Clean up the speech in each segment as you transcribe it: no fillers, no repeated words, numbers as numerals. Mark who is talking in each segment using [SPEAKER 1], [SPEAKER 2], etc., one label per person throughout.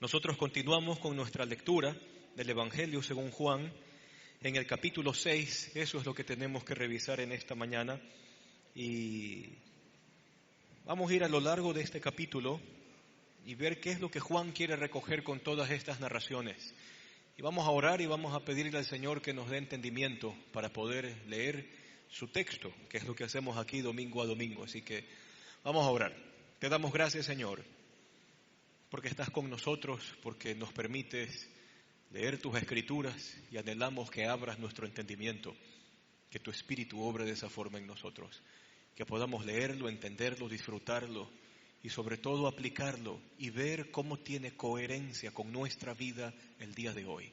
[SPEAKER 1] Nosotros continuamos con nuestra lectura del Evangelio según Juan en el capítulo 6. Eso es lo que tenemos que revisar en esta mañana. Y vamos a ir a lo largo de este capítulo y ver qué es lo que Juan quiere recoger con todas estas narraciones. Y vamos a orar y vamos a pedirle al Señor que nos dé entendimiento para poder leer su texto, que es lo que hacemos aquí domingo a domingo. Así que vamos a orar. Te damos gracias, Señor, porque estás con nosotros, porque nos permites leer tus escrituras y anhelamos que abras nuestro entendimiento, que tu Espíritu obre de esa forma en nosotros, que podamos leerlo, entenderlo, disfrutarlo y sobre todo aplicarlo y ver cómo tiene coherencia con nuestra vida el día de hoy.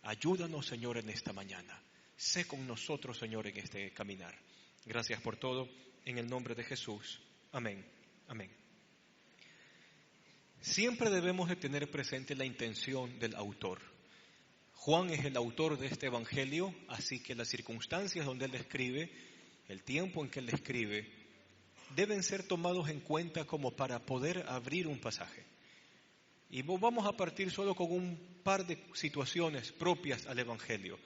[SPEAKER 1] Ayúdanos, Señor, en esta mañana. Sé con nosotros, Señor, en este caminar. Gracias por todo, en el nombre de Jesús. Amén. Amén. Siempre debemos de tener presente la intención del autor. Juan es el autor de este evangelio, así que las circunstancias donde él escribe, el tiempo en que él escribe, deben ser tomados en cuenta como para poder abrir un pasaje. Y vamos a partir solo con un par de situaciones propias al evangelio.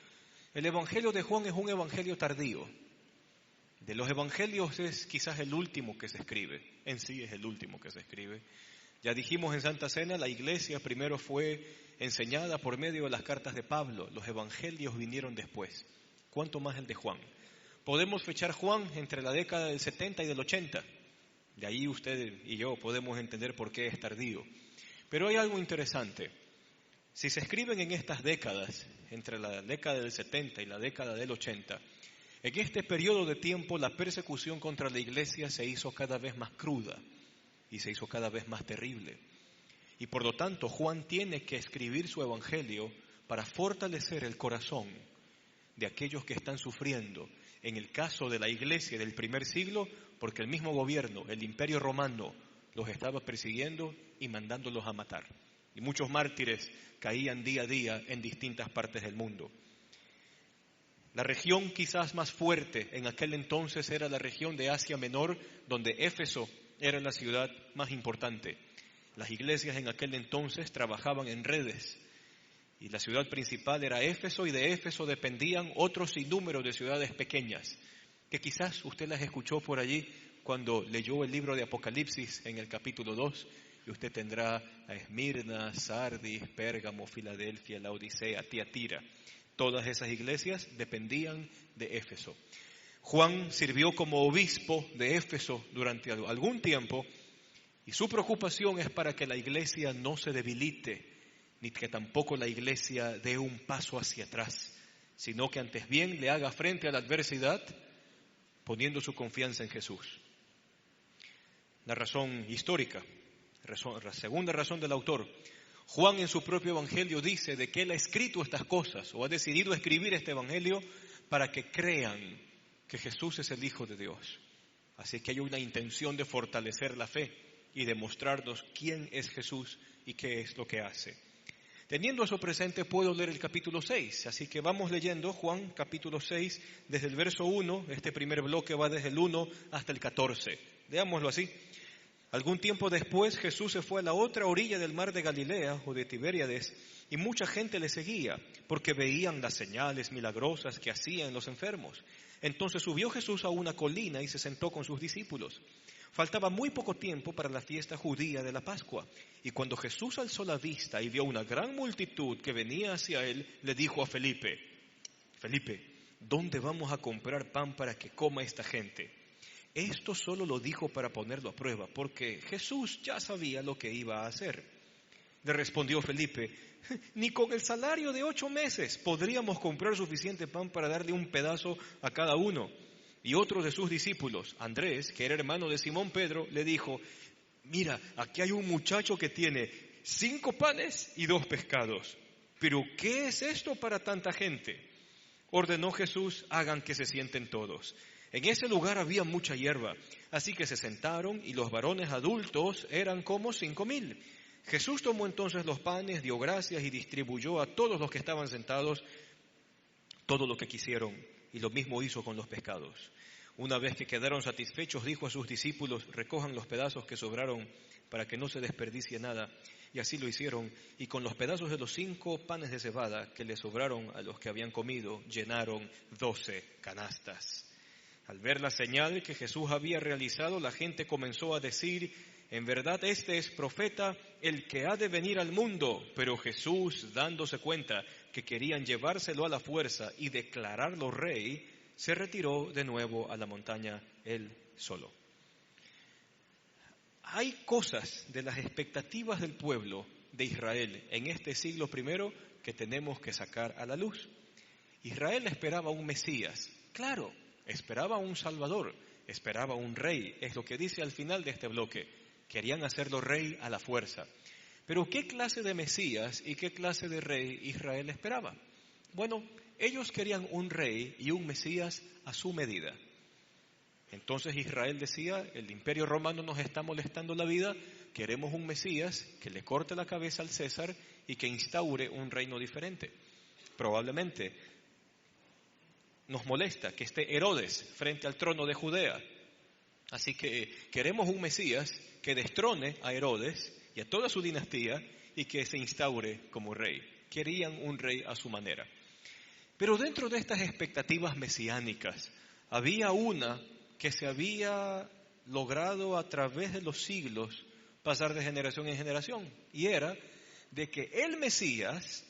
[SPEAKER 1] El evangelio de Juan es un evangelio tardío. De los evangelios es quizás el último que se escribe, en sí es el último que se escribe. Ya dijimos en Santa Cena, la iglesia primero fue enseñada por medio de las cartas de Pablo. Los evangelios vinieron después. ¿Cuánto más el de Juan? Podemos fechar Juan entre la década del 70 y del 80. De ahí usted y yo podemos entender por qué es tardío. Pero hay algo interesante. Si se escriben en estas décadas, entre la década del 70 y la década del 80, en este periodo de tiempo la persecución contra la iglesia se hizo cada vez más cruda y se hizo cada vez más terrible. Y por lo tanto, Juan tiene que escribir su evangelio para fortalecer el corazón de aquellos que están sufriendo. En el caso de la iglesia del primer siglo, porque el mismo gobierno, el Imperio Romano, los estaba persiguiendo y mandándolos a matar. Y muchos mártires caían día a día en distintas partes del mundo. La región quizás más fuerte en aquel entonces era la región de Asia Menor, donde Éfeso era la ciudad más importante. Las iglesias en aquel entonces trabajaban en redes y la ciudad principal era Éfeso, y de Éfeso dependían otros sinnúmero de ciudades pequeñas que quizás usted las escuchó por allí cuando leyó el libro de Apocalipsis en el capítulo 2, y usted tendrá a Esmirna, Sardis, Pérgamo, Filadelfia, Laodicea, Tiatira. Todas esas iglesias dependían de Éfeso. Juan sirvió como obispo de Éfeso durante algún tiempo y su preocupación es para que la iglesia no se debilite, ni que tampoco la iglesia dé un paso hacia atrás, sino que antes bien le haga frente a la adversidad poniendo su confianza en Jesús. La razón histórica, la segunda razón del autor. Juan en su propio evangelio dice de que él ha escrito estas cosas o ha decidido escribir este evangelio para que crean que Jesús es el Hijo de Dios. Así que hay una intención de fortalecer la fe y de mostrarnos quién es Jesús y qué es lo que hace. Teniendo eso presente, puedo leer el capítulo 6. Así que vamos leyendo Juan capítulo 6 desde el verso 1. Este primer bloque va desde el 1 hasta el 14. Leámoslo así. Algún tiempo después Jesús se fue a la otra orilla del mar de Galilea o de Tiberíades y mucha gente le seguía porque veían las señales milagrosas que hacían los enfermos. Entonces subió Jesús a una colina y se sentó con sus discípulos. Faltaba muy poco tiempo para la fiesta judía de la Pascua, y cuando Jesús alzó la vista y vio una gran multitud que venía hacia él, le dijo a Felipe, ¿dónde vamos a comprar pan para que coma esta gente? Esto solo lo dijo para ponerlo a prueba, porque Jesús ya sabía lo que iba a hacer. Le respondió Felipe, ni con el salario de 8 meses podríamos comprar suficiente pan para darle un pedazo a cada uno. Y otro de sus discípulos, Andrés, que era hermano de Simón Pedro, le dijo, mira, aquí hay un muchacho que tiene 5 panes y 2 pescados. ¿Pero qué es esto para tanta gente? Ordenó Jesús, hagan que se sienten todos. En ese lugar había mucha hierba, así que se sentaron y los varones adultos eran como 5,000. Jesús tomó entonces los panes, dio gracias y distribuyó a todos los que estaban sentados todo lo que quisieron, y lo mismo hizo con los pescados. Una vez que quedaron satisfechos, dijo a sus discípulos, recojan los pedazos que sobraron para que no se desperdicie nada. Y así lo hicieron, y con los pedazos de los 5 panes de cebada que le sobraron a los que habían comido, llenaron 12 canastas. Al ver la señal que Jesús había realizado, la gente comenzó a decir: en verdad este es profeta, el que ha de venir al mundo. Pero Jesús, dándose cuenta que querían llevárselo a la fuerza y declararlo rey, se retiró de nuevo a la montaña él solo. Hay cosas de las expectativas del pueblo de Israel en este siglo I que tenemos que sacar a la luz. Israel esperaba un Mesías, claro, esperaba un Salvador, esperaba un rey, es lo que dice al final de este bloque. Querían hacerlo rey a la fuerza. Pero ¿qué clase de Mesías y qué clase de rey Israel esperaba? Bueno, ellos querían un rey y un Mesías a su medida. Entonces Israel decía: el imperio romano nos está molestando la vida, queremos un Mesías que le corte la cabeza al César y que instaure un reino diferente. Probablemente nos molesta que esté Herodes frente al trono de Judea. Así que queremos un Mesías que destrone a Herodes y a toda su dinastía y que se instaure como rey. Querían un rey a su manera. Pero dentro de estas expectativas mesiánicas había una que se había logrado a través de los siglos pasar de generación en generación, y era de que el Mesías,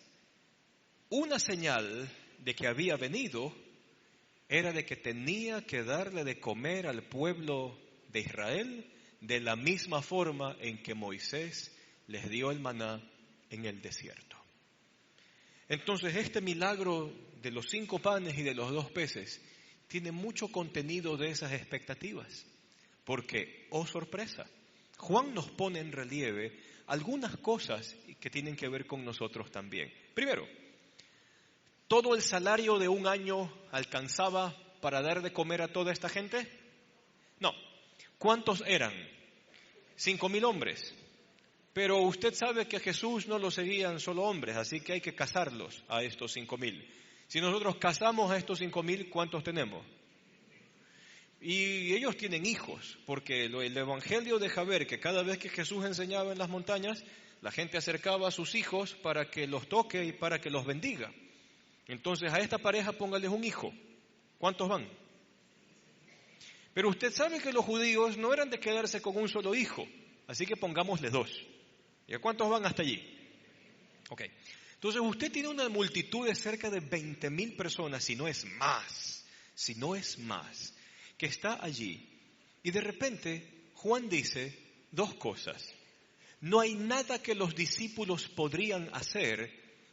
[SPEAKER 1] una señal de que había venido, era de que tenía que darle de comer al pueblo de Israel de la misma forma en que Moisés les dio el maná en el desierto. Entonces este milagro de los 5 panes y de los 2 peces tiene mucho contenido de esas expectativas, porque, oh sorpresa, Juan nos pone en relieve algunas cosas que tienen que ver con nosotros también. Primero, ¿todo el salario de un año alcanzaba para dar de comer a toda esta gente? No. ¿Cuántos eran? 5,000 hombres. Pero usted sabe que a Jesús no lo seguían solo hombres, así que hay que casarlos a estos 5,000. Si nosotros casamos a estos 5,000, ¿cuántos tenemos? Y ellos tienen hijos, porque el Evangelio deja ver que cada vez que Jesús enseñaba en las montañas, la gente acercaba a sus hijos para que los toque y para que los bendiga. Entonces a esta pareja póngales un hijo. ¿Cuántos van? Pero usted sabe que los judíos no eran de quedarse con un solo hijo, así que pongámosle 2. ¿Y a cuántos van hasta allí? Ok. Entonces usted tiene una multitud de cerca de 20,000 personas, si no es más, que está allí. Y de repente Juan dice 2 cosas. No hay nada que los discípulos podrían hacer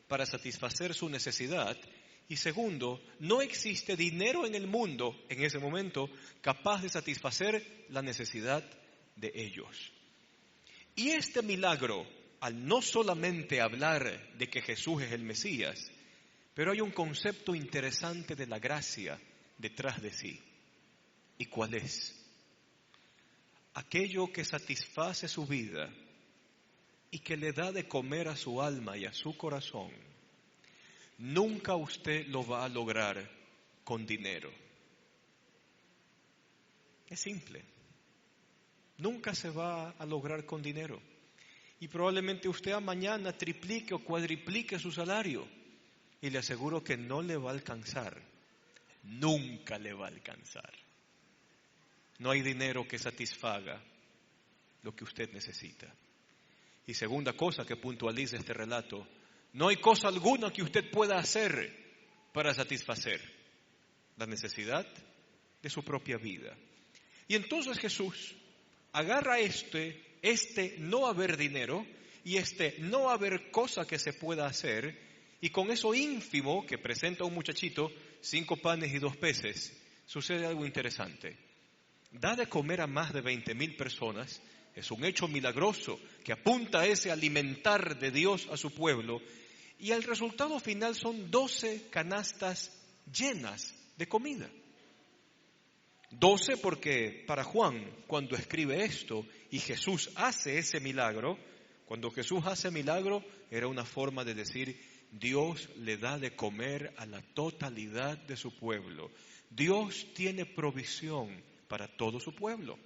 [SPEAKER 1] para satisfacer su necesidad. Y segundo, no existe dinero en el mundo en ese momento capaz de satisfacer la necesidad de ellos. Y este milagro, al no solamente hablar de que Jesús es el Mesías, pero hay un concepto interesante de la gracia detrás de sí. ¿Y cuál es? Aquello que satisface su vida y que le da de comer a su alma y a su corazón, nunca usted lo va a lograr con dinero. Es simple. Nunca se va a lograr con dinero. Y probablemente usted mañana triplique o cuadriplique su salario. Y le aseguro que no le va a alcanzar. Nunca le va a alcanzar. No hay dinero que satisfaga lo que usted necesita. Y segunda cosa que puntualiza este relato, no hay cosa alguna que usted pueda hacer para satisfacer la necesidad de su propia vida. Y entonces Jesús agarra este no haber dinero y no haber cosa que se pueda hacer, y con eso ínfimo que presenta un muchachito, 5 panes y 2 peces, sucede algo interesante. Da de comer a más de 20,000 personas, es un hecho milagroso que apunta a ese alimentar de Dios a su pueblo, y el resultado final son 12 canastas llenas de comida. 12 porque para Juan, cuando escribe esto y Jesús hace ese milagro, cuando Jesús hace milagro era una forma de decir: Dios le da de comer a la totalidad de su pueblo. Dios tiene provisión para todo su pueblo.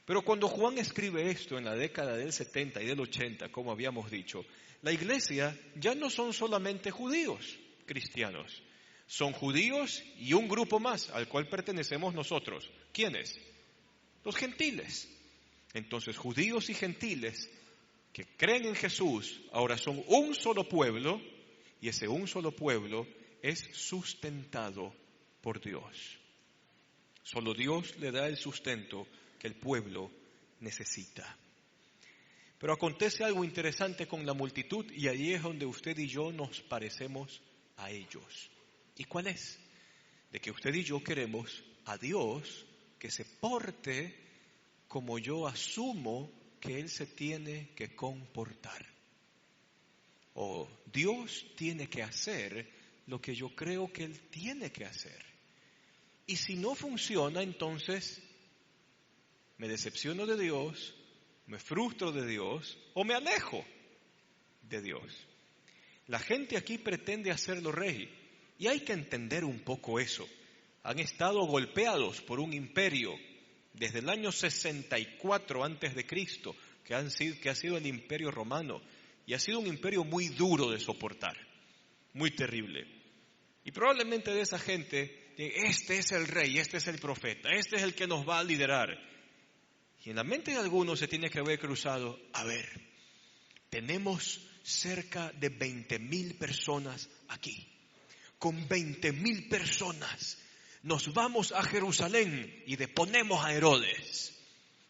[SPEAKER 1] Pero cuando Juan escribe esto en la década del 70 y del 80, como habíamos dicho, la iglesia ya no son solamente judíos cristianos, son judíos y un grupo más al cual pertenecemos nosotros. ¿Quiénes? Los gentiles. Entonces, judíos y gentiles que creen en Jesús ahora son un solo pueblo, y ese un solo pueblo es sustentado por Dios. Solo Dios le da el sustento que el pueblo necesita. Pero acontece algo interesante con la multitud, y ahí es donde usted y yo nos parecemos a ellos. ¿Y cuál es? De que usted y yo queremos a Dios que se porte como yo asumo que Él se tiene que comportar. O Dios tiene que hacer lo que yo creo que Él tiene que hacer. Y si no funciona, entonces me decepciono de Dios, me frustro de Dios o me alejo de Dios. La gente aquí pretende hacerlo rey y hay que entender un poco eso. Han estado golpeados por un imperio desde el año 64 antes de Cristo, que ha sido el imperio romano, y ha sido un imperio muy duro de soportar, muy terrible. Y probablemente de esa gente, este es el rey, este es el profeta, este es el que nos va a liderar. Y en la mente de algunos se tiene que haber cruzado, a ver, tenemos cerca de 20,000 personas aquí. Con 20,000 personas nos vamos a Jerusalén y deponemos a Herodes.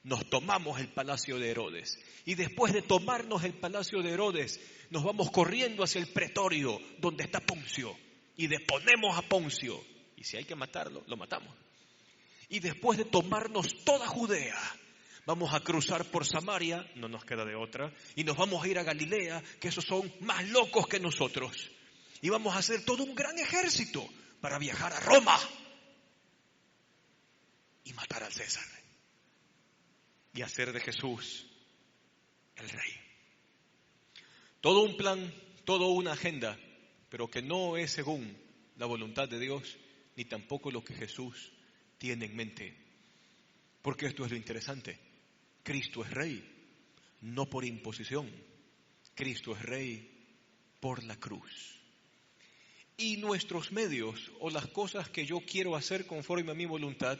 [SPEAKER 1] Nos tomamos el palacio de Herodes. Y después de tomarnos el palacio de Herodes, nos vamos corriendo hacia el pretorio donde está Poncio. Y deponemos a Poncio. Y si hay que matarlo, lo matamos. Y después de tomarnos toda Judea, vamos a cruzar por Samaria, no nos queda de otra, y nos vamos a ir a Galilea, que esos son más locos que nosotros. Y vamos a hacer todo un gran ejército para viajar a Roma y matar al César. Y hacer de Jesús el rey. Todo un plan, toda una agenda, pero que no es según la voluntad de Dios, ni tampoco lo que Jesús tiene en mente. Porque esto es lo interesante. Cristo es rey, no por imposición. Cristo es rey por la cruz. Y nuestros medios o las cosas que yo quiero hacer conforme a mi voluntad,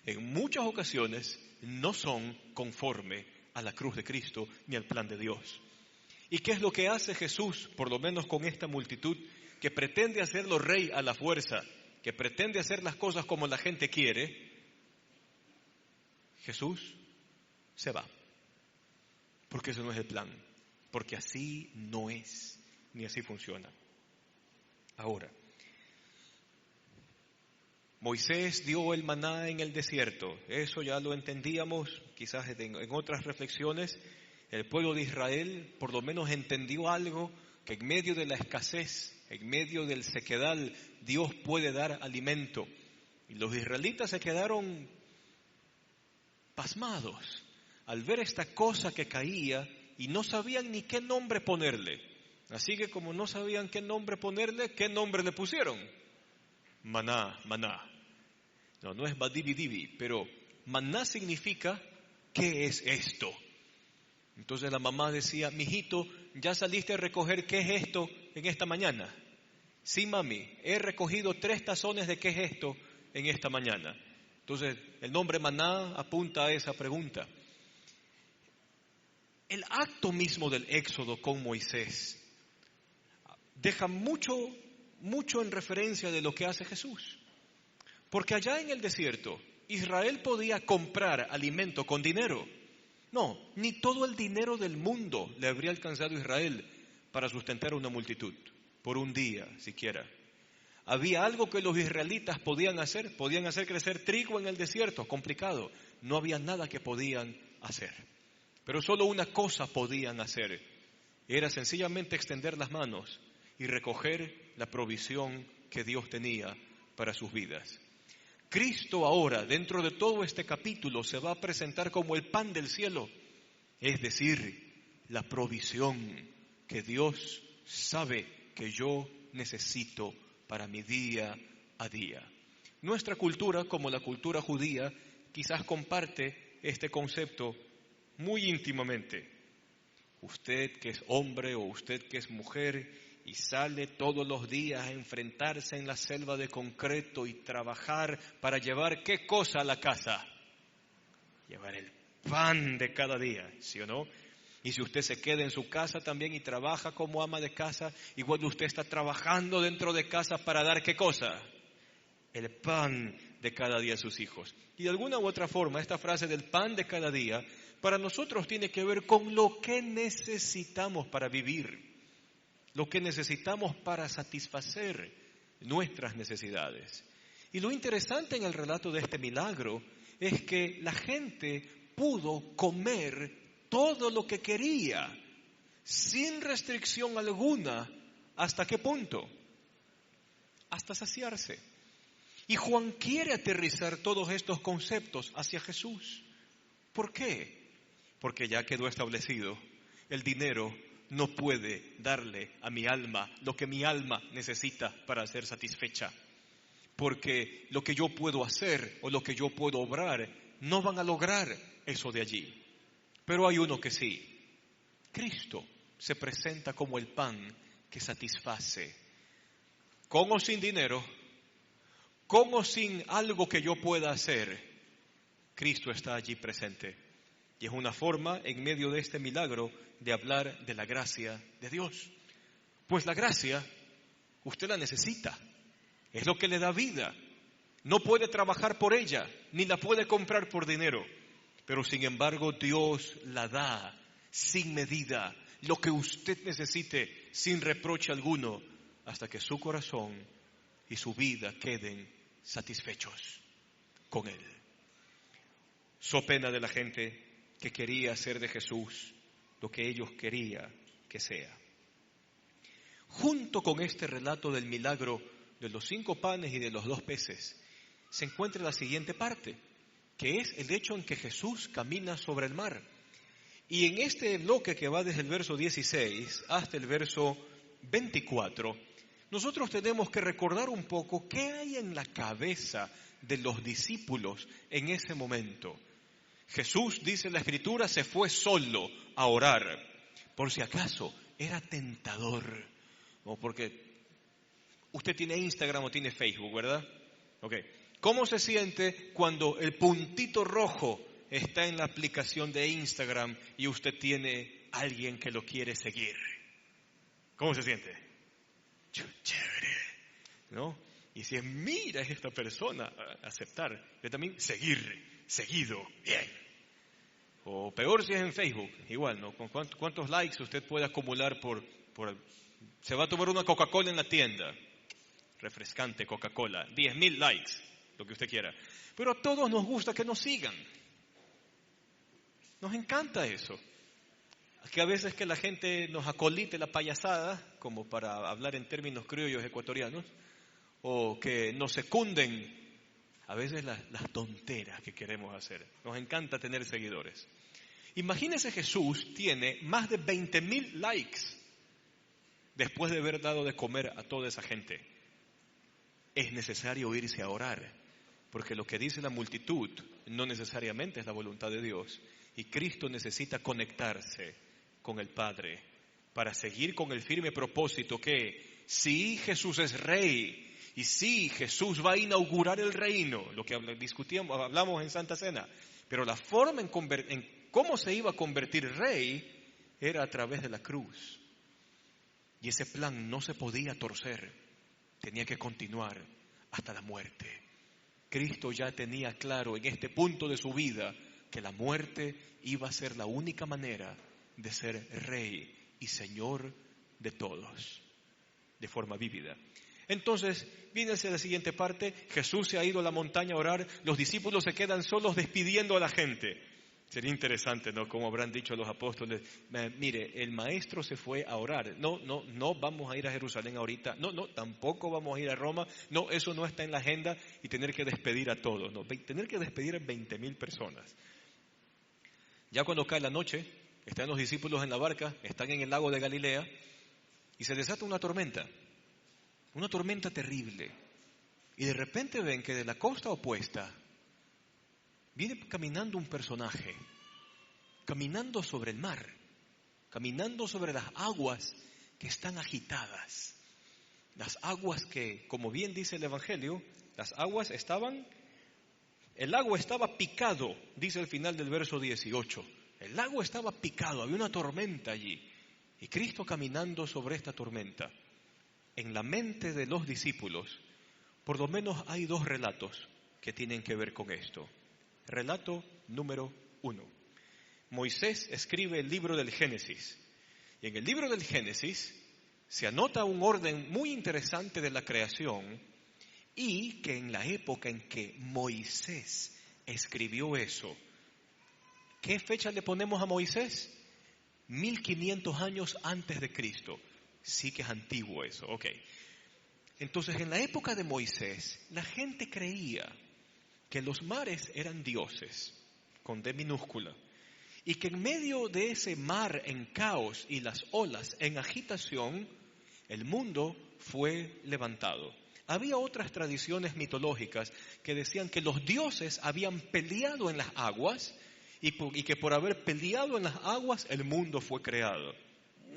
[SPEAKER 1] en muchas ocasiones no son conforme a la cruz de Cristo ni al plan de Dios. ¿Y qué es lo que hace Jesús, por lo menos con esta multitud, que pretende hacerlo rey a la fuerza, que pretende hacer las cosas como la gente quiere? Jesús se va. Porque ese no es el plan. Porque así no es, ni así funciona. Ahora, Moisés dio el maná en el desierto, eso ya lo entendíamos, quizás en otras reflexiones. El pueblo de Israel por lo menos entendió algo, que en medio de la escasez, en medio del sequedal, Dios puede dar alimento. Y los israelitas se quedaron pasmados al ver esta cosa que caía y no sabían ni qué nombre ponerle. Así que como no sabían qué nombre ponerle, ¿qué nombre le pusieron? Maná, maná. No es badibidibi, pero maná significa ¿qué es esto? Entonces la mamá decía, mijito, ¿ya saliste a recoger qué es esto en esta mañana? Sí, mami, he recogido 3 tazones de qué es esto en esta mañana. Entonces el nombre maná apunta a esa pregunta. El acto mismo del éxodo con Moisés deja mucho en referencia de lo que hace Jesús. Porque allá en el desierto, Israel podía comprar alimento con dinero. No, ni todo el dinero del mundo le habría alcanzado a Israel para sustentar a una multitud, por un día siquiera. Había algo que los israelitas podían hacer crecer trigo en el desierto, complicado. No había nada que podían hacer. Pero solo una cosa podían hacer, era sencillamente extender las manos y recoger la provisión que Dios tenía para sus vidas. Cristo ahora, dentro de todo este capítulo, se va a presentar como el pan del cielo, es decir, la provisión que Dios sabe que yo necesito para mi día a día. Nuestra cultura, como la cultura judía, quizás comparte este concepto muy íntimamente. Usted que es hombre o usted que es mujer y sale todos los días a enfrentarse en la selva de concreto y trabajar para llevar ¿qué cosa a la casa? Llevar el pan de cada día, ¿sí o no? Y si usted se queda en su casa también y trabaja como ama de casa, igual usted está trabajando dentro de casa para dar ¿qué cosa? El pan de cada día a sus hijos. Y de alguna u otra forma, esta frase del pan de cada día, para nosotros tiene que ver con lo que necesitamos para vivir, lo que necesitamos para satisfacer nuestras necesidades. Y lo interesante en el relato de este milagro es que la gente pudo comer todo lo que quería, sin restricción alguna. ¿Hasta qué punto? Hasta saciarse. Y Juan quiere aterrizar todos estos conceptos hacia Jesús. ¿Por qué? Porque ya quedó establecido, el dinero no puede darle a mi alma lo que mi alma necesita para ser satisfecha. Porque lo que yo puedo hacer o lo que yo puedo obrar no van a lograr eso de allí. Pero hay uno que sí. Cristo se presenta como el pan que satisface. Con o sin dinero, con o sin algo que yo pueda hacer, Cristo está allí presente. Y es una forma, en medio de este milagro, de hablar de la gracia de Dios. Pues la gracia, usted la necesita. Es lo que le da vida. No puede trabajar por ella, ni la puede comprar por dinero. Pero sin embargo, Dios la da sin medida, lo que usted necesite, sin reproche alguno, hasta que su corazón y su vida queden satisfechos con Él. So pena de la gente que quería hacer de Jesús lo que ellos querían que sea. Junto con este relato del milagro de los 5 panes y de los 2 peces, se encuentra la siguiente parte, que es el hecho en que Jesús camina sobre el mar. Y en este bloque que va desde el verso 16 hasta el verso 24, nosotros tenemos que recordar un poco qué hay en la cabeza de los discípulos en ese momento. Jesús, dice la Escritura, se fue solo a orar. Por si acaso, era tentador. No, porque usted tiene Instagram o tiene Facebook, ¿verdad? Okay. ¿Cómo se siente cuando el puntito rojo está en la aplicación de Instagram y usted tiene a alguien que lo quiere seguir? ¿Cómo se siente? Chévere, ¿no? Y si es, mira, es esta persona, aceptar. Yo también, seguido, bien. O peor si es en Facebook, igual, ¿no? ¿Con cuántos likes usted puede acumular por... Se va a tomar una Coca-Cola en la tienda. Refrescante Coca-Cola, 10,000 likes, lo que usted quiera. Pero a todos nos gusta que nos sigan. Nos encanta eso. Que a veces que la gente nos acolite la payasada, como para hablar en términos criollos ecuatorianos, o que nos secunden a veces las tonteras que queremos hacer. Nos encanta tener seguidores. Imagínese, Jesús tiene más de 20,000 likes después de haber dado de comer a toda esa gente. Es necesario irse a orar, porque lo que dice la multitud no necesariamente es la voluntad de Dios. Y Cristo necesita conectarse con el Padre para seguir con el firme propósito que sí, Jesús es Rey, y sí, Jesús va a inaugurar el reino, lo que hablamos en Santa Cena, pero la forma en cómo se iba a convertir Rey era a través de la cruz. Y ese plan no se podía torcer, tenía que continuar hasta la muerte. Cristo ya tenía claro en este punto de su vida que la muerte iba a ser la única manera de ser Rey y Señor de todos, de forma vívida. Entonces, viene hacia la siguiente parte, Jesús se ha ido a la montaña a orar, los discípulos se quedan solos despidiendo a la gente. Sería interesante, ¿no? Como habrán dicho los apóstoles, mire, el maestro se fue a orar, no vamos a ir a Jerusalén ahorita, no, tampoco vamos a ir a Roma, no, eso no está en la agenda, y tener que despedir a todos, no, tener que despedir a 20,000 personas. Ya cuando cae la noche, están los discípulos en la barca, están en el lago de Galilea, y se desata una tormenta terrible, y de repente ven que de la costa opuesta viene caminando un personaje, caminando sobre el mar, caminando sobre las aguas que están agitadas. Las aguas que, como bien dice el Evangelio, el agua estaba picado, dice el final del verso 18. El agua estaba picado, había una tormenta allí. Y Cristo caminando sobre esta tormenta. En la mente de los discípulos, por lo menos hay dos relatos que tienen que ver con esto. Relato número 1. Moisés escribe el libro del Génesis. Y en el libro del Génesis se anota un orden muy interesante de la creación y que en la época en que Moisés escribió eso, ¿qué fecha le ponemos a Moisés? 1500 años antes de Cristo. Sí que es antiguo eso, ok. Entonces, en la época de Moisés, la gente creía que los mares eran dioses, con D minúscula, y que en medio de ese mar en caos y las olas en agitación, el mundo fue levantado. Había otras tradiciones mitológicas que decían que los dioses habían peleado en las aguas y que por haber peleado en las aguas el mundo fue creado.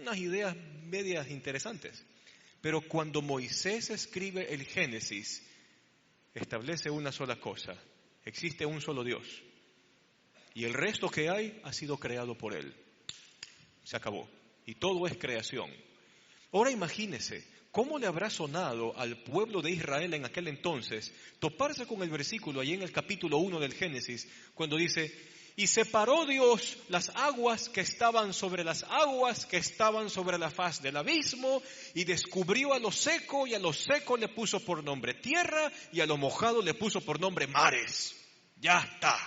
[SPEAKER 1] Unas ideas medias interesantes. Pero cuando Moisés escribe el Génesis, establece una sola cosa: existe un solo Dios. Y el resto que hay ha sido creado por Él. Se acabó. Y todo es creación. Ahora imagínese, ¿cómo le habrá sonado al pueblo de Israel en aquel entonces toparse con el versículo ahí en el capítulo 1 del Génesis, cuando dice: y separó Dios las aguas que estaban sobre las aguas que estaban sobre la faz del abismo, y descubrió a lo seco, y a lo seco le puso por nombre tierra, y a lo mojado le puso por nombre mares? Ya está.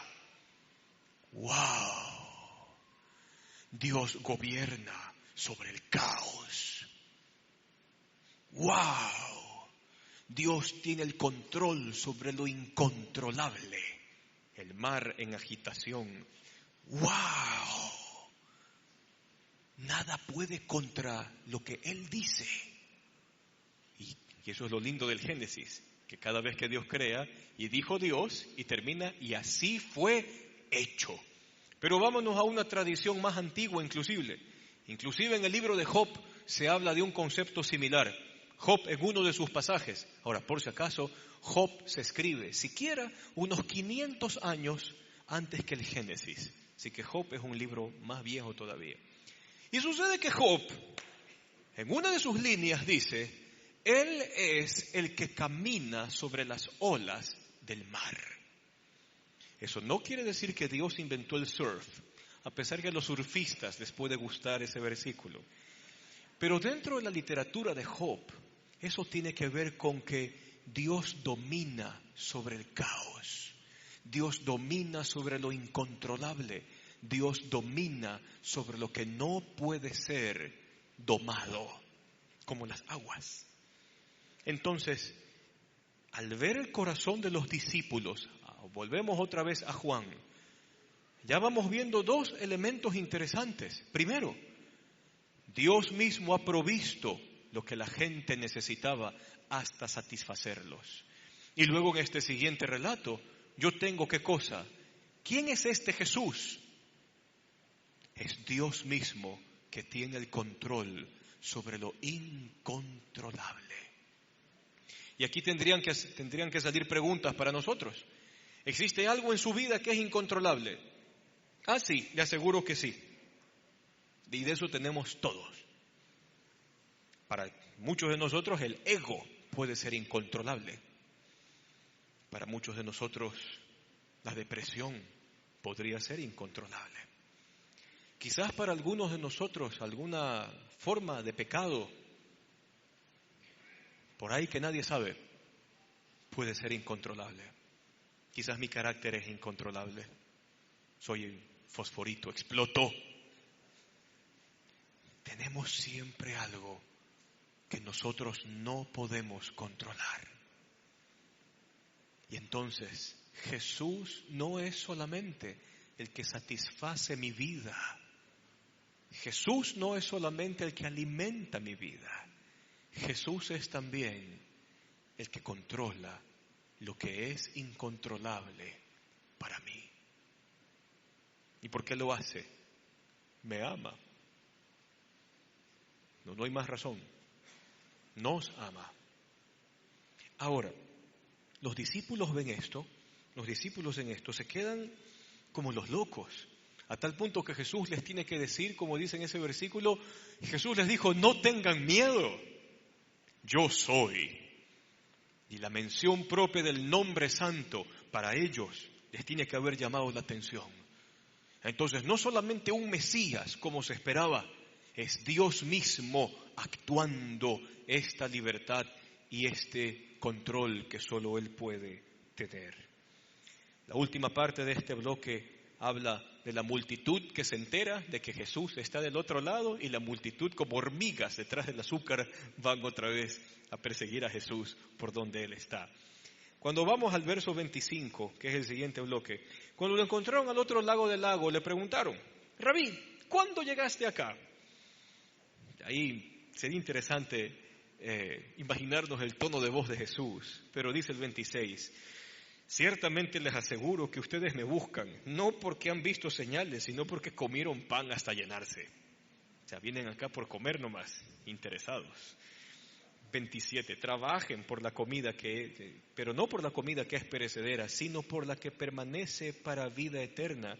[SPEAKER 1] ¡Wow! Dios gobierna sobre el caos. ¡Wow! Dios tiene el control sobre lo incontrolable. El mar en agitación. ¡Wow! Nada puede contra lo que Él dice. Y eso es lo lindo del Génesis, que cada vez que Dios crea, y dijo Dios, y termina, y así fue hecho. Pero vámonos a una tradición más antigua inclusive. Inclusive en el libro de Job se habla de un concepto similar. Job en uno de sus pasajes. Ahora, por si acaso, Job se escribe siquiera unos 500 años antes que el Génesis. Así que Job es un libro más viejo todavía. Y sucede que Job, en una de sus líneas dice: Él es el que camina sobre las olas del mar. Eso no quiere decir que Dios inventó el surf, a pesar que a los surfistas les puede gustar ese versículo. Pero dentro de la literatura de Job, eso tiene que ver con que Dios domina sobre el caos. Dios domina sobre lo incontrolable. Dios domina sobre lo que no puede ser domado, como las aguas. Entonces, al ver el corazón de los discípulos, volvemos otra vez a Juan, ya vamos viendo dos elementos interesantes. Primero, Dios mismo ha provisto lo que la gente necesitaba hasta satisfacerlos. Y luego en este siguiente relato, yo tengo ¿qué cosa? ¿Quién es este Jesús? Es Dios mismo que tiene el control sobre lo incontrolable. Y aquí tendrían que salir preguntas para nosotros. ¿Existe algo en su vida que es incontrolable? Ah, sí, le aseguro que sí. Y de eso tenemos todos. Para muchos de nosotros el ego puede ser incontrolable. Para muchos de nosotros la depresión podría ser incontrolable. Quizás para algunos de nosotros alguna forma de pecado, por ahí que nadie sabe, puede ser incontrolable. Quizás mi carácter es incontrolable. Soy el fosforito, explotó. Tenemos siempre algo que nosotros no podemos controlar. Y entonces, Jesús no es solamente el que satisface mi vida. Jesús no es solamente el que alimenta mi vida. Jesús es también el que controla lo que es incontrolable para mí. ¿Y por qué lo hace? Me ama. No hay más razón. Nos ama. Ahora, los discípulos ven esto, los discípulos en esto se quedan como los locos, a tal punto que Jesús les tiene que decir, como dice en ese versículo, Jesús les dijo, no tengan miedo, yo soy. Y la mención propia del nombre santo para ellos les tiene que haber llamado la atención. Entonces, no solamente un Mesías como se esperaba, es Dios mismo actuando esta libertad y este control que solo Él puede tener. La última parte de este bloque habla de la multitud que se entera de que Jesús está del otro lado y la multitud como hormigas detrás del azúcar van otra vez a perseguir a Jesús por donde Él está. Cuando vamos al verso 25, que es el siguiente bloque, cuando lo encontraron al otro lado del lago, le preguntaron, Rabí, ¿cuándo llegaste acá? Ahí sería interesante imaginarnos el tono de voz de Jesús, pero dice el 26, ciertamente les aseguro que ustedes me buscan, no porque han visto señales, sino porque comieron pan hasta llenarse. O sea, vienen acá por comer nomás, interesados. 27, trabajen por la comida pero no por la comida que es perecedera, sino por la que permanece para vida eterna,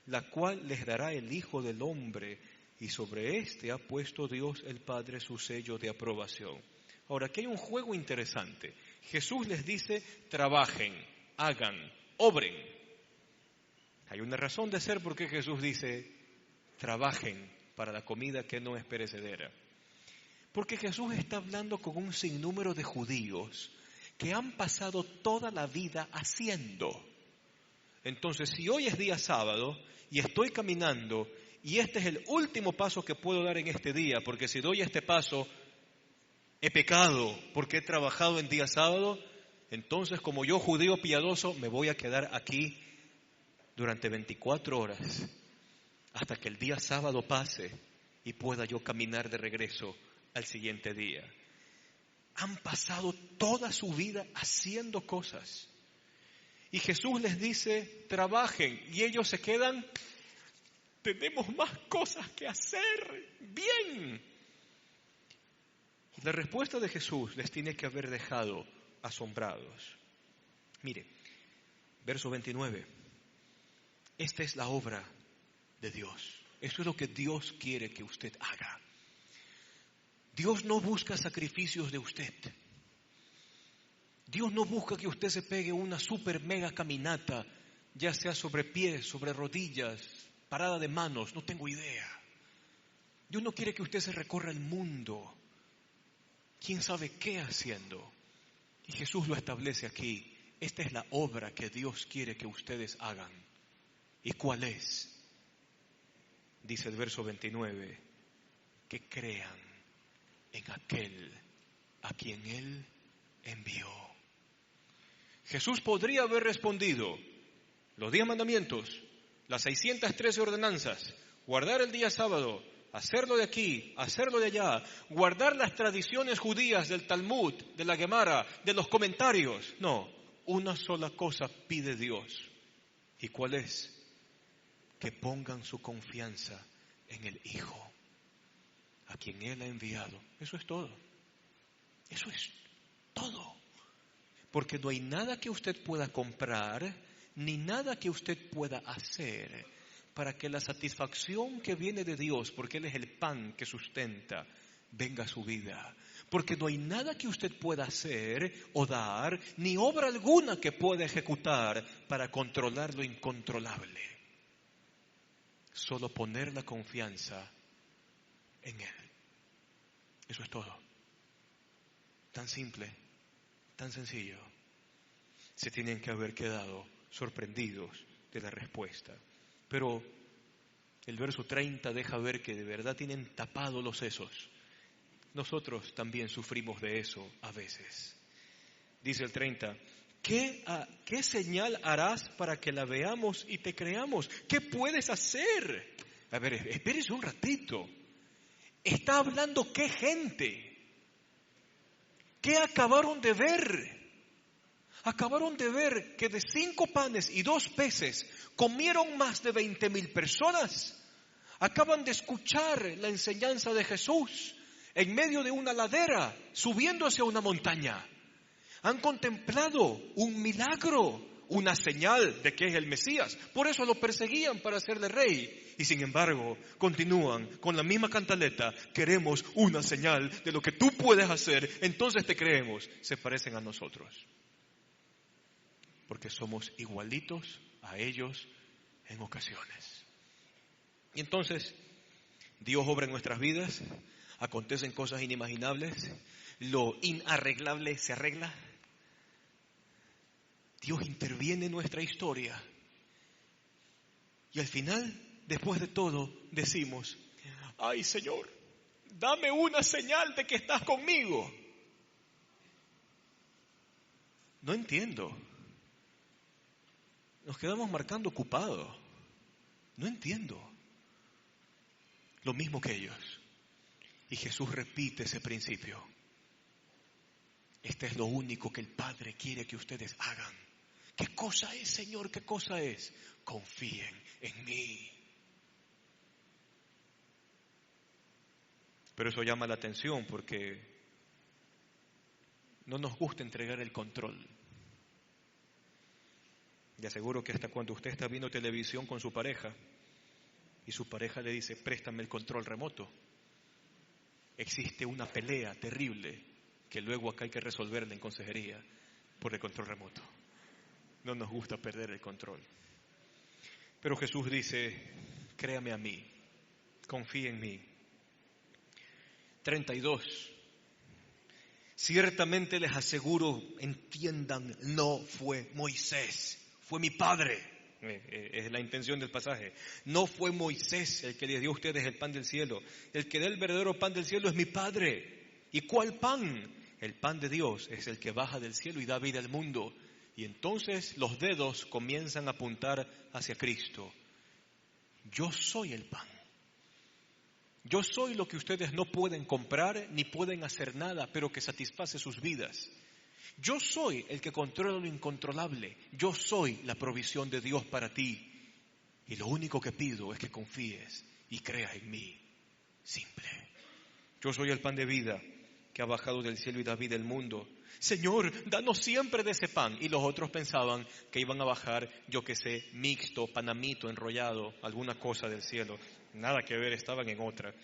[SPEAKER 1] la cual les dará el Hijo del Hombre, y sobre este ha puesto Dios el Padre su sello de aprobación. Ahora, aquí hay un juego interesante. Jesús les dice, trabajen, hagan, obren. Hay una razón de ser porque Jesús dice, trabajen para la comida que no es perecedera. Porque Jesús está hablando con un sinnúmero de judíos que han pasado toda la vida haciendo. Entonces, si hoy es día sábado y estoy caminando y este es el último paso que puedo dar en este día, porque si doy este paso, he pecado porque he trabajado en día sábado, entonces como yo judío piadoso me voy a quedar aquí durante 24 horas hasta que el día sábado pase y pueda yo caminar de regreso al siguiente día. Han pasado toda su vida haciendo cosas. Y Jesús les dice, trabajen. Y ellos se quedan, tenemos más cosas que hacer. Bien. Y la respuesta de Jesús les tiene que haber dejado asombrados. Mire, verso 29. Esta es la obra de Dios. Esto es lo que Dios quiere que usted haga. Dios no busca sacrificios de usted. Dios no busca que usted se pegue una super mega caminata, ya sea sobre pies, sobre rodillas, parada de manos, no tengo idea. Dios no quiere que usted se recorra el mundo, quién sabe qué haciendo. Y Jesús lo establece aquí. Esta es la obra que Dios quiere que ustedes hagan. ¿Y cuál es? Dice el verso 29, que crean en aquel a quien Él envió. Jesús podría haber respondido, los 10 mandamientos, las 613 ordenanzas, guardar el día sábado, hacerlo de aquí, hacerlo de allá, guardar las tradiciones judías del Talmud, de la Gemara, de los comentarios. No, una sola cosa pide Dios. ¿Y cuál es? Que pongan su confianza en el Hijo, a quien Él ha enviado. Eso es todo. Eso es todo. Porque no hay nada que usted pueda comprar, ni nada que usted pueda hacer para que la satisfacción que viene de Dios, porque Él es el pan que sustenta, venga a su vida. Porque no hay nada que usted pueda hacer o dar, ni obra alguna que pueda ejecutar para controlar lo incontrolable. Solo poner la confianza en Él. Eso es todo. Tan simple, tan sencillo. Se tienen que haber quedado sorprendidos de la respuesta. Pero el verso 30 deja ver que de verdad tienen tapados los sesos. Nosotros también sufrimos de eso a veces. Dice el 30, ¿qué señal harás para que la veamos y te creamos? ¿Qué puedes hacer? A ver, espérese un ratito. Está hablando qué gente, qué acabaron de ver. Acabaron de ver que de 5 panes y 2 peces comieron más de 20,000 personas. Acaban de escuchar la enseñanza de Jesús en medio de una ladera, subiendo hacia una montaña. Han contemplado un milagro, una señal de que es el Mesías. Por eso lo perseguían para hacerle rey. Y sin embargo, continúan con la misma cantaleta. Queremos una señal de lo que tú puedes hacer, entonces te creemos. Se parecen a nosotros. Porque somos igualitos a ellos en ocasiones. Y entonces, Dios obra en nuestras vidas, acontecen cosas inimaginables, lo inarreglable se arregla. Dios interviene en nuestra historia. Y al final, después de todo, decimos, ay Señor, dame una señal de que estás conmigo. No entiendo. Nos quedamos marcando ocupado. No entiendo. Lo mismo que ellos. Y Jesús repite ese principio. Este es lo único que el Padre quiere que ustedes hagan. ¿Qué cosa es, Señor? ¿Qué cosa es? Confíen en mí. Pero eso llama la atención porque no nos gusta entregar el control. Le aseguro que hasta cuando usted está viendo televisión con su pareja y su pareja le dice, préstame el control remoto, existe una pelea terrible que luego acá hay que resolverla en consejería por el control remoto. No nos gusta perder el control. Pero Jesús dice, créame a mí, confíe en mí. 32. Ciertamente les aseguro, entiendan, no fue Moisés, fue mi Padre. Es la intención del pasaje. No fue Moisés el que les dio a ustedes el pan del cielo. El que da el verdadero pan del cielo es mi Padre. ¿Y cuál pan? El pan de Dios es el que baja del cielo y da vida al mundo. Y entonces los dedos comienzan a apuntar hacia Cristo. Yo soy el pan. Yo soy lo que ustedes no pueden comprar ni pueden hacer nada, pero que satisface sus vidas. Yo soy el que controla lo incontrolable. Yo soy la provisión de Dios para ti. Y lo único que pido es que confíes y creas en mí. Simple. Yo soy el pan de vida que ha bajado del cielo y da vida al mundo. Señor, danos siempre de ese pan. Y los otros pensaban que iban a bajar, yo qué sé, mixto, panamito, enrollado, alguna cosa del cielo. Nada que ver, estaban en otra.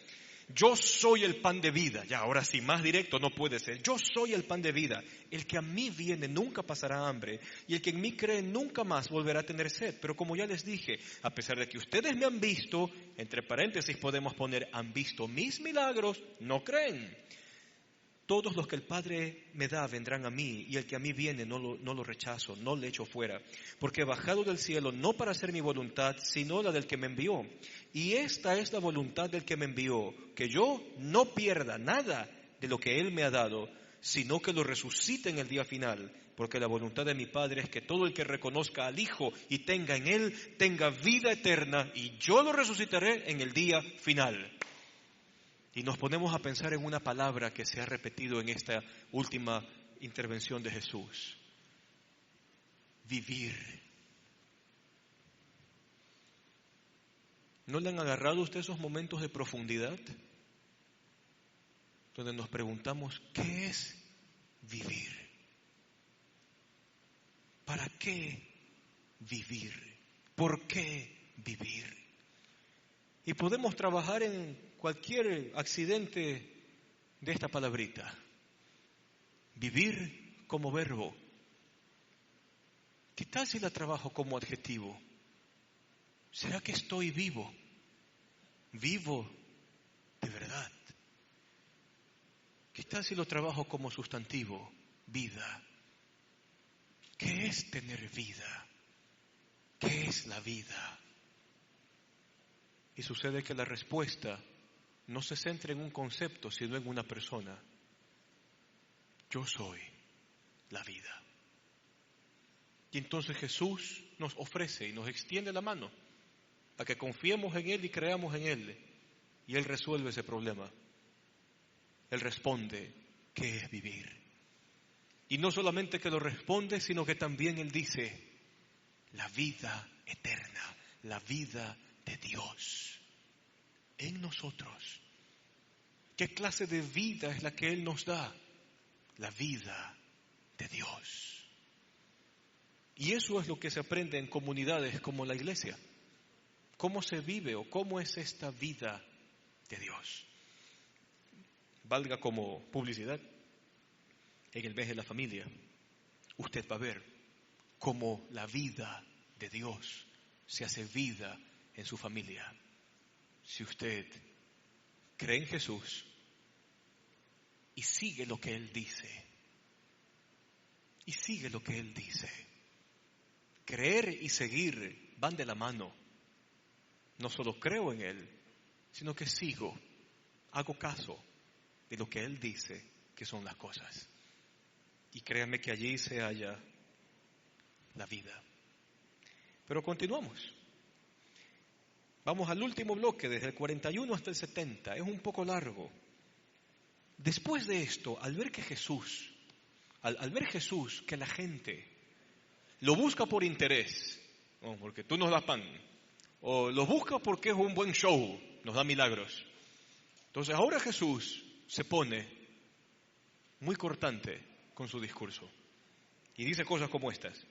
[SPEAKER 1] Yo soy el pan de vida. Ya, ahora sí, más directo no puede ser. Yo soy el pan de vida. El que a mí viene nunca pasará hambre. Y el que en mí cree nunca más volverá a tener sed. Pero como ya les dije, a pesar de que ustedes me han visto, entre paréntesis podemos poner, han visto mis milagros, no creen. Todos los que el Padre me da vendrán a mí, y el que a mí viene no lo rechazo, no le echo fuera. Porque he bajado del cielo no para hacer mi voluntad, sino la del que me envió. Y esta es la voluntad del que me envió, que yo no pierda nada de lo que Él me ha dado, sino que lo resucite en el día final. Porque la voluntad de mi Padre es que todo el que reconozca al Hijo y tenga en Él, tenga vida eterna, y yo lo resucitaré en el día final. Y nos ponemos a pensar en una palabra que se ha repetido en esta última intervención de Jesús. Vivir. ¿No le han agarrado a usted esos momentos de profundidad? Donde nos preguntamos, ¿qué es vivir? ¿Para qué vivir? ¿Por qué vivir? Y podemos trabajar en cualquier accidente de esta palabrita. Vivir como verbo. ¿Qué tal si la trabajo como adjetivo? ¿Será que estoy vivo? Vivo de verdad. ¿Qué tal si lo trabajo como sustantivo? Vida. ¿Qué es tener vida? ¿Qué es la vida? Y sucede que la respuesta no se centra en un concepto, sino en una persona. Yo soy la vida. Y entonces Jesús nos ofrece y nos extiende la mano a que confiemos en Él y creamos en Él. Y Él resuelve ese problema. Él responde, ¿qué es vivir? Y no solamente que lo responde, sino que también Él dice, la vida eterna, la vida de Dios en nosotros. ¿Qué clase de vida es la que Él nos da? La vida de Dios. Y eso es lo que se aprende en comunidades como la iglesia. ¿Cómo se vive o cómo es esta vida de Dios? Valga como publicidad. En el mes de la familia, usted va a ver cómo la vida de Dios se hace vida en su familia. Si usted cree en Jesús y sigue lo que Él dice, y sigue lo que Él dice. Creer y seguir van de la mano. No solo creo en Él, sino que sigo, hago caso de lo que Él dice que son las cosas. Y créanme que allí se halla la vida. Pero continuamos. Vamos al último bloque, desde el 41 hasta el 70. Es un poco largo. Después de esto, al ver Jesús que la gente lo busca por interés, porque tú nos das pan, o lo busca porque es un buen show, nos da milagros. Entonces ahora Jesús se pone muy cortante con su discurso y dice cosas como estas.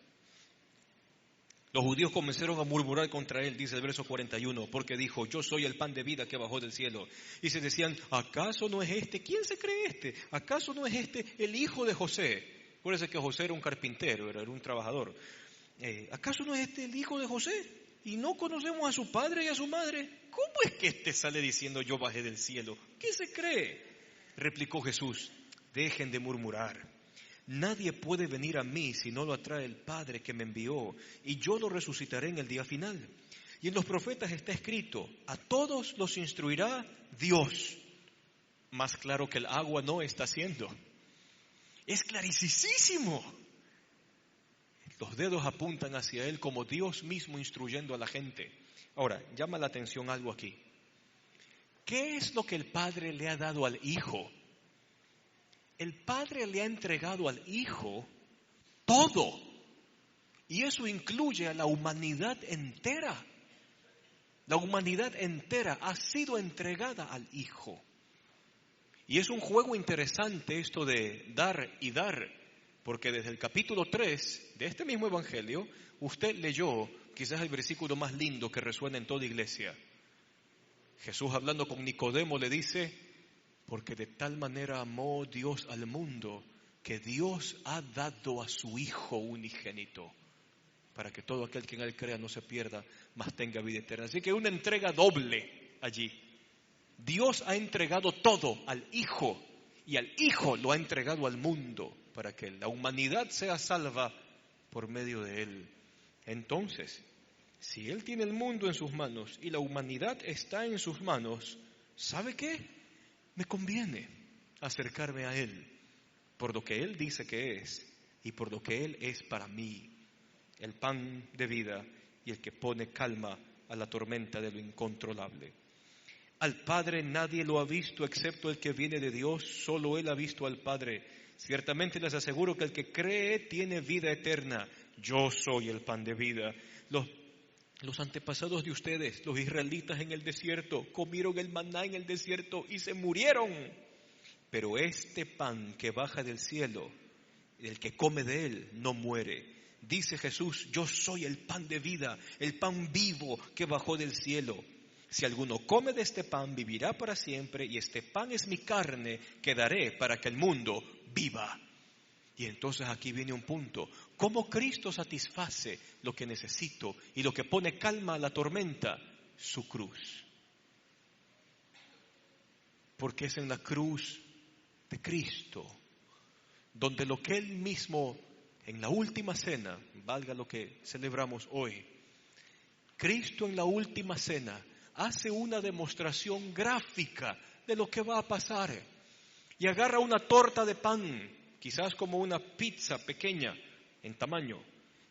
[SPEAKER 1] Los judíos comenzaron a murmurar contra él, dice el verso 41, porque dijo, yo soy el pan de vida que bajó del cielo. Y se decían, ¿acaso no es este? ¿Quién se cree este? ¿Acaso no es este el hijo de José? Acuérdense que José era un carpintero, era un trabajador. ¿Acaso no es este el hijo de José? Y no conocemos a su padre y a su madre. ¿Cómo es que este sale diciendo yo bajé del cielo? ¿Qué se cree? Replicó Jesús, dejen de murmurar. Nadie puede venir a mí si no lo atrae el Padre que me envió, y yo lo resucitaré en el día final. Y en los profetas está escrito, a todos los instruirá Dios. Más claro que el agua no está siendo. Es clarísimo. Los dedos apuntan hacia Él como Dios mismo instruyendo a la gente. Ahora, llama la atención algo aquí. ¿Qué es lo que el Padre le ha dado al Hijo? El Padre le ha entregado al Hijo todo. Y eso incluye a la humanidad entera. La humanidad entera ha sido entregada al Hijo. Y es un juego interesante esto de dar y dar. Porque desde el capítulo 3 de este mismo Evangelio, usted leyó quizás el versículo más lindo que resuena en toda iglesia. Jesús hablando con Nicodemo le dice, porque de tal manera amó Dios al mundo, que Dios ha dado a su Hijo unigénito, para que todo aquel que en Él crea no se pierda, mas tenga vida eterna. Así que una entrega doble allí. Dios ha entregado todo al Hijo, y al Hijo lo ha entregado al mundo, para que la humanidad sea salva por medio de Él. Entonces, si Él tiene el mundo en sus manos y la humanidad está en sus manos, ¿sabe qué? Me conviene acercarme a Él por lo que Él dice que es y por lo que Él es para mí, el pan de vida y el que pone calma a la tormenta de lo incontrolable. Al Padre nadie lo ha visto excepto el que viene de Dios, solo Él ha visto al Padre. Ciertamente les aseguro que el que cree tiene vida eterna. Yo soy el pan de vida. Los antepasados de ustedes, los israelitas en el desierto, comieron el maná en el desierto y se murieron. Pero este pan que baja del cielo, el que come de él, no muere. Dice Jesús, yo soy el pan de vida, el pan vivo que bajó del cielo. Si alguno come de este pan, vivirá para siempre, y este pan es mi carne que daré para que el mundo viva. Y entonces aquí viene un punto. ¿Cómo Cristo satisface lo que necesito y lo que pone calma a la tormenta? Su cruz. Porque es en la cruz de Cristo donde lo que Él mismo en la última cena, valga lo que celebramos hoy, Cristo en la última cena hace una demostración gráfica de lo que va a pasar. Y agarra una torta de pan, quizás como una pizza pequeña en tamaño.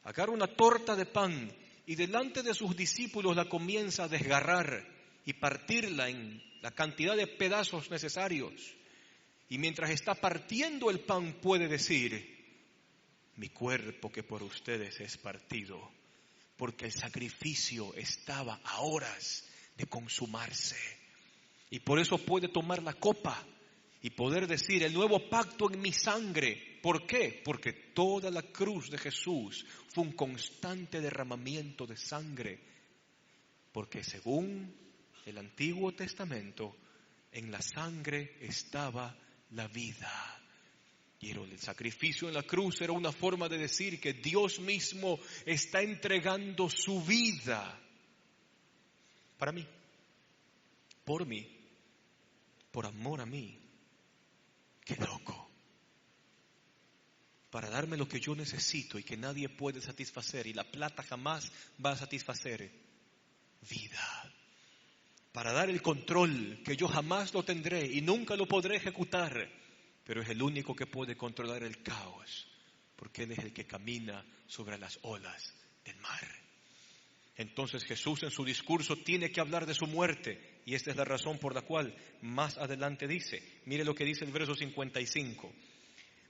[SPEAKER 1] Agarra una torta de pan y delante de sus discípulos la comienza a desgarrar y partirla en la cantidad de pedazos necesarios. Y mientras está partiendo el pan puede decir, mi cuerpo que por ustedes es partido, porque el sacrificio estaba a horas de consumarse. Y por eso puede tomar la copa y poder decir, el nuevo pacto en mi sangre. ¿Por qué? Porque toda la cruz de Jesús fue un constante derramamiento de sangre. Porque según el Antiguo Testamento, en la sangre estaba la vida. Y el sacrificio en la cruz era una forma de decir que Dios mismo está entregando su vida para mí, por mí, por amor a mí. ¡Qué loco! Para darme lo que yo necesito y que nadie puede satisfacer y la plata jamás va a satisfacer. Vida. Para dar el control que yo jamás lo tendré y nunca lo podré ejecutar, pero es el único que puede controlar el caos, porque Él es el que camina sobre las olas del mar. Entonces Jesús en su discurso tiene que hablar de su muerte, y esta es la razón por la cual más adelante dice, mire lo que dice el verso 55,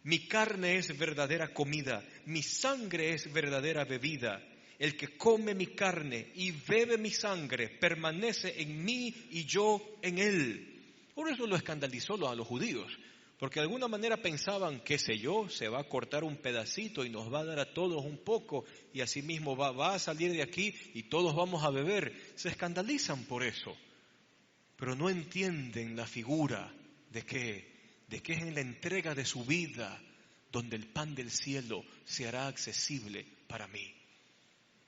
[SPEAKER 1] mi carne es verdadera comida, mi sangre es verdadera bebida. El que come mi carne y bebe mi sangre permanece en mí y yo en él. Por eso lo escandalizó a los judíos, porque de alguna manera pensaban, qué sé yo, se va a cortar un pedacito y nos va a dar a todos un poco y así mismo va a salir de aquí y todos vamos a beber. Se escandalizan por eso, pero no entienden la figura de que es en la entrega de su vida donde el pan del cielo se hará accesible para mí.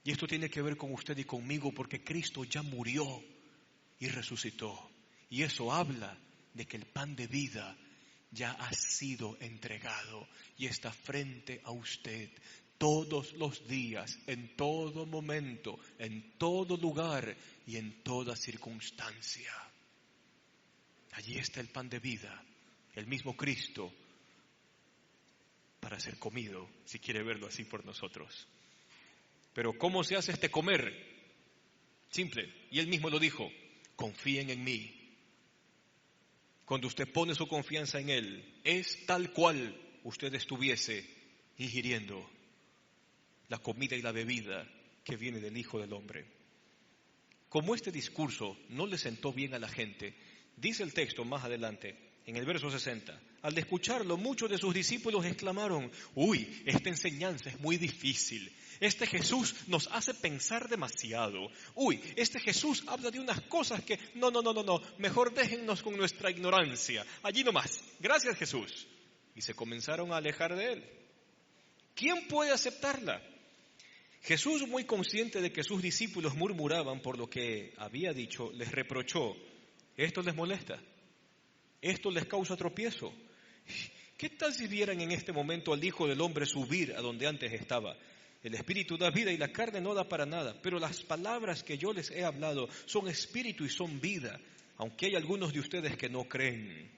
[SPEAKER 1] Y esto tiene que ver con usted y conmigo porque Cristo ya murió y resucitó. Y eso habla de que el pan de vida ya ha sido entregado y está frente a usted todos los días, en todo momento, en todo lugar y en toda circunstancia. Allí está el pan de vida, el mismo Cristo, para ser comido, si quiere verlo así por nosotros. Pero ¿cómo se hace este comer? Simple, y Él mismo lo dijo, confíen en mí. Cuando usted pone su confianza en Él, es tal cual usted estuviese ingiriendo la comida y la bebida que viene del Hijo del Hombre. Como este discurso no le sentó bien a la gente, dice el texto más adelante, en el verso 60, al escucharlo, muchos de sus discípulos exclamaron, uy, esta enseñanza es muy difícil. Este Jesús nos hace pensar demasiado. Uy, este Jesús habla de unas cosas que, no, mejor déjennos con nuestra ignorancia. Allí nomás. Gracias, Jesús. Y se comenzaron a alejar de Él. ¿Quién puede aceptarla? Jesús, muy consciente de que sus discípulos murmuraban por lo que había dicho, les reprochó, ¿esto les molesta? ¿Esto les causa tropiezo? ¿Qué tal si vieran en este momento al Hijo del Hombre subir a donde antes estaba? El Espíritu da vida y la carne no da para nada, pero las palabras que yo les he hablado son espíritu y son vida, aunque hay algunos de ustedes que no creen.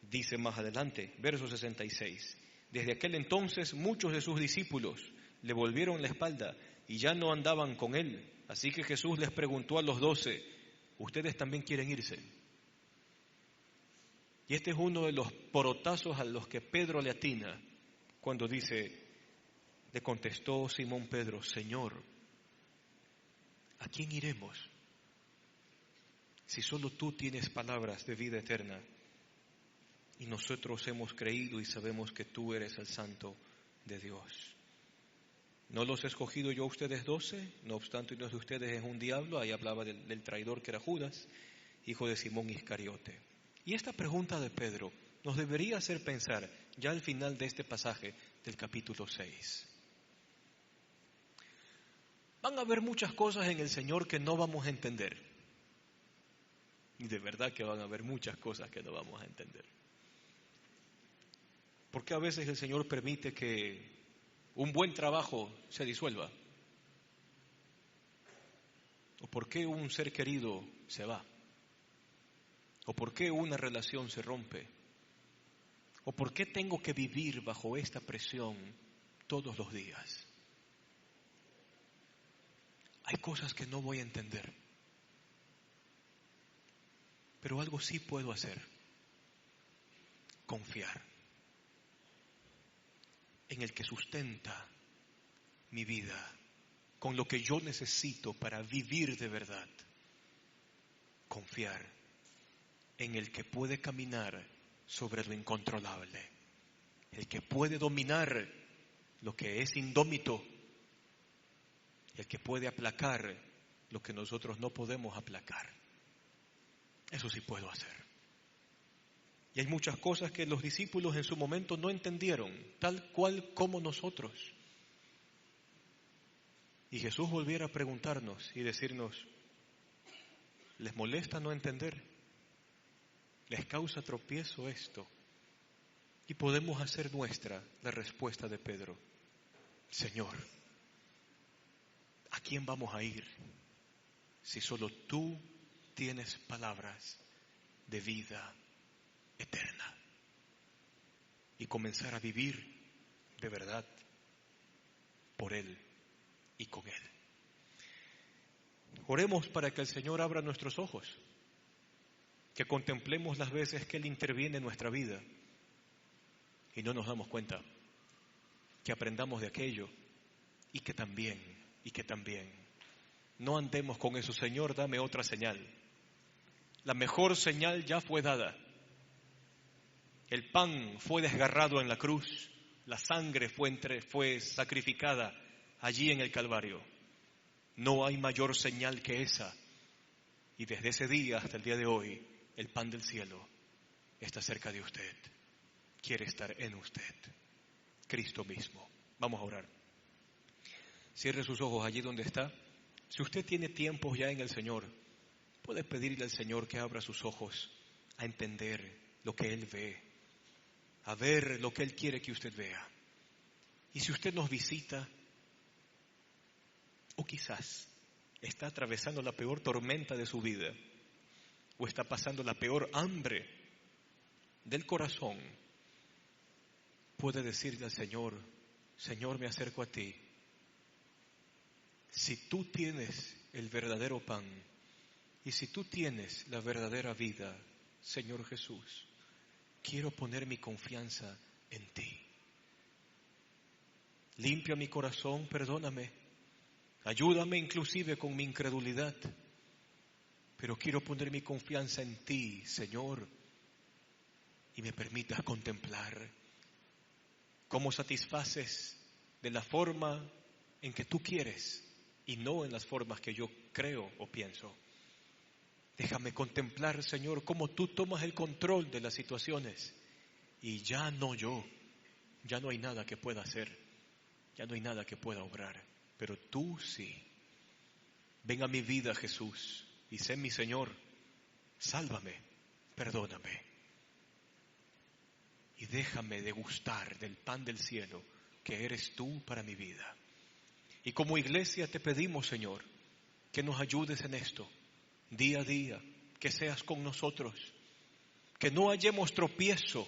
[SPEAKER 1] Dice más adelante, verso 66, desde aquel entonces muchos de sus discípulos le volvieron la espalda y ya no andaban con él. Así que Jesús les preguntó a los 12, ¿ustedes también quieren irse? Y este es uno de los porotazos a los que Pedro le atina cuando dice, le contestó Simón Pedro, Señor, ¿a quién iremos? Si solo tú tienes palabras de vida eterna y nosotros hemos creído y sabemos que tú eres el Santo de Dios. ¿No los he escogido yo a ustedes 12? No obstante, uno de ustedes es un diablo. Ahí hablaba del traidor que era Judas, hijo de Simón Iscariote. Y esta pregunta de Pedro nos debería hacer pensar ya al final de este pasaje del capítulo 6. Van a haber muchas cosas en el Señor que no vamos a entender. Y de verdad que van a haber muchas cosas que no vamos a entender. ¿Por qué a veces el Señor permite que un buen trabajo se disuelva? ¿O por qué un ser querido se va? ¿O por qué una relación se rompe? ¿O por qué tengo que vivir bajo esta presión todos los días? Hay cosas que no voy a entender, pero algo sí puedo hacer: confiar en el que sustenta mi vida, con lo que yo necesito para vivir de verdad. Confiar en el que puede caminar sobre lo incontrolable, el que puede dominar lo que es indómito, el que puede aplacar lo que nosotros no podemos aplacar. Eso sí puedo hacer. Y hay muchas cosas que los discípulos en su momento no entendieron, tal cual como nosotros. Y Jesús volviera a preguntarnos y decirnos, ¿les molesta no entender? ¿Les causa tropiezo esto? Y podemos hacer nuestra la respuesta de Pedro. Señor, ¿a quién vamos a ir si solo tú tienes palabras de vida eterna? Y comenzar a vivir de verdad por Él y con Él. Oremos para que el Señor abra nuestros ojos, que contemplemos las veces que Él interviene en nuestra vida y no nos damos cuenta, que aprendamos de aquello y que también no andemos con eso. Señor, dame otra señal. La mejor señal ya fue dada. El pan fue desgarrado en la cruz, la sangre fue sacrificada allí en el Calvario. No hay mayor señal que esa. Y desde ese día hasta el día de hoy, el pan del cielo está cerca de usted. Quiere estar en usted. Cristo mismo. Vamos a orar. Cierre sus ojos allí donde está. Si usted tiene tiempos ya en el Señor, puede pedirle al Señor que abra sus ojos a entender lo que Él ve, a ver lo que Él quiere que usted vea. Y si usted nos visita, o quizás está atravesando la peor tormenta de su vida, o está pasando la peor hambre del corazón, puede decirle al Señor, Señor, me acerco a ti. Si tú tienes el verdadero pan y si tú tienes la verdadera vida, Señor Jesús, quiero poner mi confianza en ti. Limpia mi corazón, perdóname, ayúdame inclusive con mi incredulidad, pero quiero poner mi confianza en ti, Señor, y me permitas contemplar cómo satisfaces de la forma en que tú quieres y no en las formas que yo creo o pienso. Déjame contemplar, Señor, cómo tú tomas el control de las situaciones y ya no yo, ya no hay nada que pueda hacer, ya no hay nada que pueda obrar, pero tú sí. Ven a mi vida, Jesús, y sé mi Señor, sálvame, perdóname y déjame degustar del pan del cielo que eres tú para mi vida. Y como iglesia te pedimos, Señor, que nos ayudes en esto, día a día, que seas con nosotros, que no hallemos tropiezo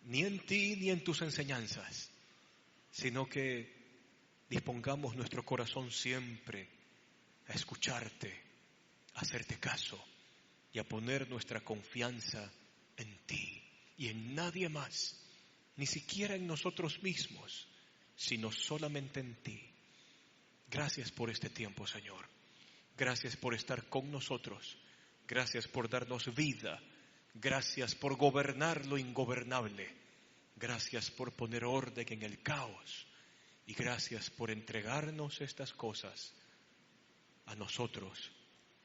[SPEAKER 1] ni en ti ni en tus enseñanzas, sino que dispongamos nuestro corazón siempre a escucharte, a hacerte caso y a poner nuestra confianza en ti y en nadie más, ni siquiera en nosotros mismos, sino solamente en ti. Gracias por este tiempo, Señor. Gracias por estar con nosotros. Gracias por darnos vida. Gracias por gobernar lo ingobernable. Gracias por poner orden en el caos. Y gracias por entregarnos estas cosas a nosotros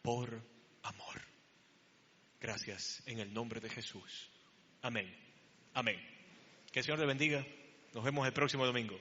[SPEAKER 1] por amor. Gracias en el nombre de Jesús. Amén. Amén. Que el Señor le bendiga. Nos vemos el próximo domingo.